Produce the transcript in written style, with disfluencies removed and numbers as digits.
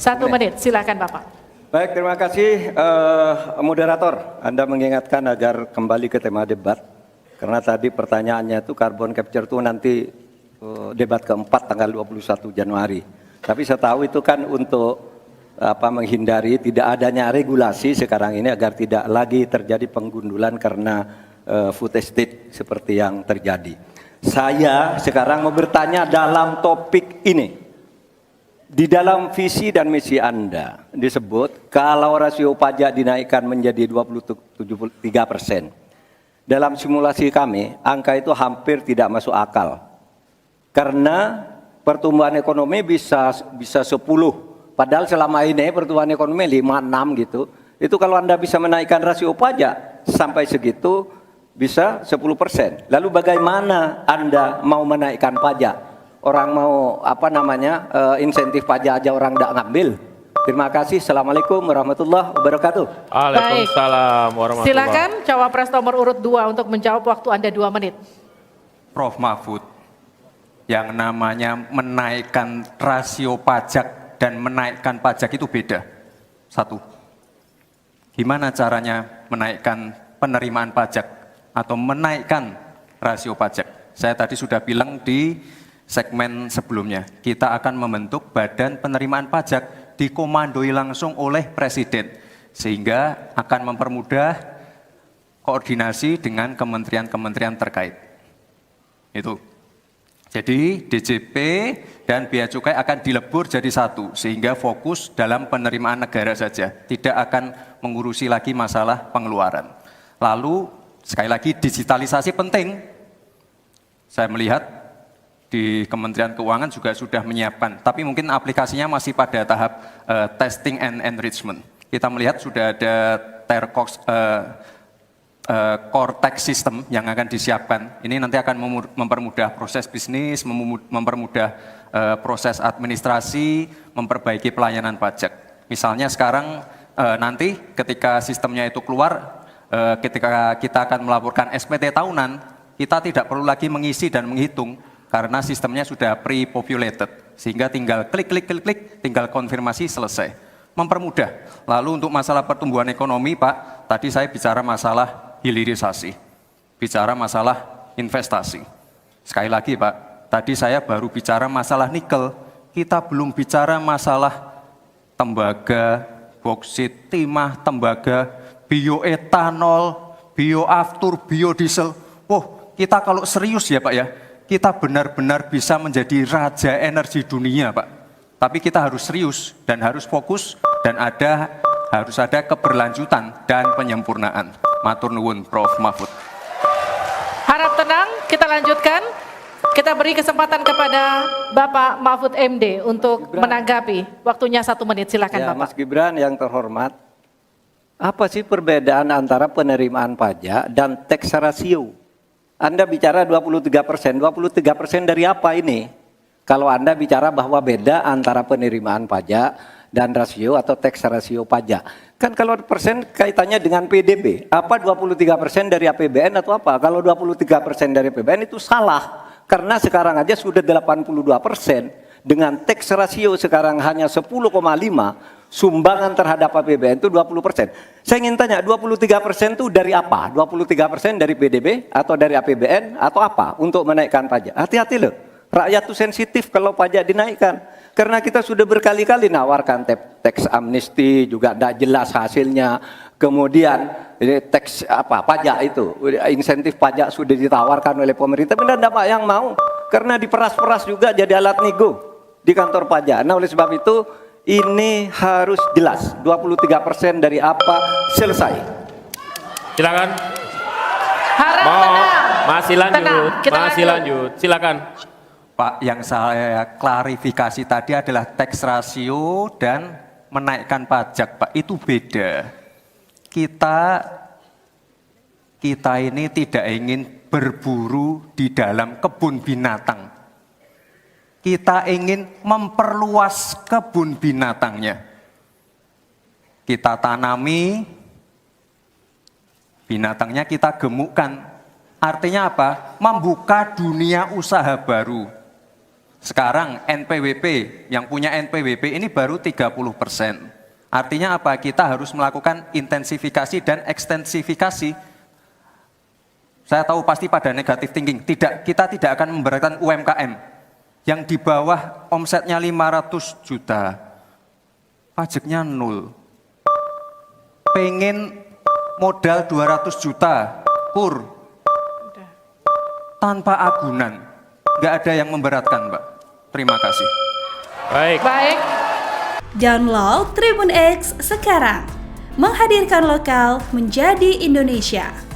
1 menit, silakan Bapak. Baik, terima kasih moderator. Anda mengingatkan agar kembali ke tema debat. Karena tadi pertanyaannya itu carbon capture itu nanti debat keempat tanggal 21 Januari. Tapi saya tahu itu kan untuk menghindari tidak adanya regulasi sekarang ini agar tidak lagi terjadi penggundulan karena food estate seperti yang terjadi. Saya sekarang mau bertanya dalam topik ini. Di dalam visi dan misi Anda disebut kalau rasio pajak dinaikkan menjadi 23%. Dalam simulasi kami, angka itu hampir tidak masuk akal. Karena pertumbuhan ekonomi bisa 10. Padahal selama ini pertumbuhan ekonomi 5-6 gitu. Itu kalau Anda bisa menaikkan rasio pajak sampai segitu bisa 10%. Lalu bagaimana Anda mau menaikkan pajak? Orang mau insentif pajak aja orang tidak ngambil. Terima kasih. Assalamualaikum warahmatullahi wabarakatuh. Waalaikumsalam warahmatullahi wabarakatuh. Silakan Cawapres nomor urut 2 untuk menjawab, waktu Anda 2 menit. Prof. Mahfud, yang namanya menaikkan rasio pajak dan menaikkan pajak itu beda. Satu, gimana caranya menaikkan penerimaan pajak atau menaikkan rasio pajak? Saya tadi sudah bilang di segmen sebelumnya, kita akan membentuk badan penerimaan pajak dikomandoi langsung oleh Presiden, sehingga akan mempermudah koordinasi dengan kementerian-kementerian terkait. Itu. Jadi DJP dan Bea Cukai akan dilebur jadi satu, sehingga fokus dalam penerimaan negara saja, tidak akan mengurusi lagi masalah pengeluaran. Lalu sekali lagi digitalisasi penting. Saya melihat di Kementerian Keuangan juga sudah menyiapkan, tapi mungkin aplikasinya masih pada tahap testing and enrichment. Kita melihat sudah ada core tax system yang akan disiapkan. Ini nanti akan mempermudah proses bisnis, mempermudah proses administrasi, memperbaiki pelayanan pajak. Misalnya sekarang nanti ketika sistemnya itu keluar, ketika kita akan melaporkan SPT tahunan, kita tidak perlu lagi mengisi dan menghitung, karena sistemnya sudah pre-populated, sehingga tinggal klik, tinggal konfirmasi, selesai. Mempermudah. Lalu untuk masalah pertumbuhan ekonomi, Pak, tadi saya bicara masalah hilirisasi, bicara masalah investasi. Sekali lagi, Pak, tadi saya baru bicara masalah nikel, kita belum bicara masalah tembaga, boksit, timah, tembaga, bioetanol, bioaftur, biodiesel. Kita kalau serius ya, Pak ya, kita benar-benar bisa menjadi raja energi dunia, Pak. Tapi kita harus serius dan harus fokus dan harus ada keberlanjutan dan penyempurnaan. Matur nuwun, Prof. Mahfud. Harap tenang, kita lanjutkan. Kita beri kesempatan kepada Bapak Mahfud MD untuk menanggapi. Waktunya 1 menit, silakan Bapak. Mas Gibran yang terhormat, apa sih perbedaan antara penerimaan pajak dan tax ratio? Anda bicara 23%, 23% dari apa ini? Kalau Anda bicara bahwa beda antara penerimaan pajak dan rasio atau tax ratio pajak. Kan kalau persen kaitannya dengan PDB, apa 23% dari APBN atau apa? Kalau 23% dari APBN itu salah. Karena sekarang aja sudah 82%, dengan tax ratio sekarang hanya 10,5%, sumbangan terhadap APBN itu 20%. Saya ingin tanya, 23% itu dari apa? 23% dari PDB atau dari APBN atau apa untuk menaikkan pajak? Hati-hati loh, rakyat itu sensitif kalau pajak dinaikkan. Karena kita sudah berkali-kali nawarkan tax amnesty, juga tidak jelas hasilnya. Kemudian tax pajak itu, insentif pajak sudah ditawarkan oleh pemerintah, benar tidak Pak yang mau? Karena diperas-peras juga jadi alat nego di kantor pajak. Nah oleh sebab itu, ini harus jelas, 23% dari apa, selesai. Silakan. Harap tenang. Masih lanjut, Tenang, kita lanjut. Silakan. Pak, yang saya klarifikasi tadi adalah tax ratio dan menaikkan pajak, Pak. Itu beda. Kita ini tidak ingin berburu di dalam kebun binatang. Kita ingin memperluas kebun binatangnya. Kita tanami, binatangnya kita gemukkan. Artinya apa? Membuka dunia usaha baru. Sekarang NPWP, yang punya NPWP ini baru 30%. Artinya apa? Kita harus melakukan intensifikasi dan ekstensifikasi. Saya tahu pasti pada negatif thinking, kita tidak akan memberatkan UMKM yang di bawah omsetnya 500 juta, pajaknya 0. Pengen modal 200 juta, kur, tanpa agunan. Nggak ada yang memberatkan, Mbak. Terima kasih. Baik. Baik. Download Tribun X sekarang. Menghadirkan lokal menjadi Indonesia.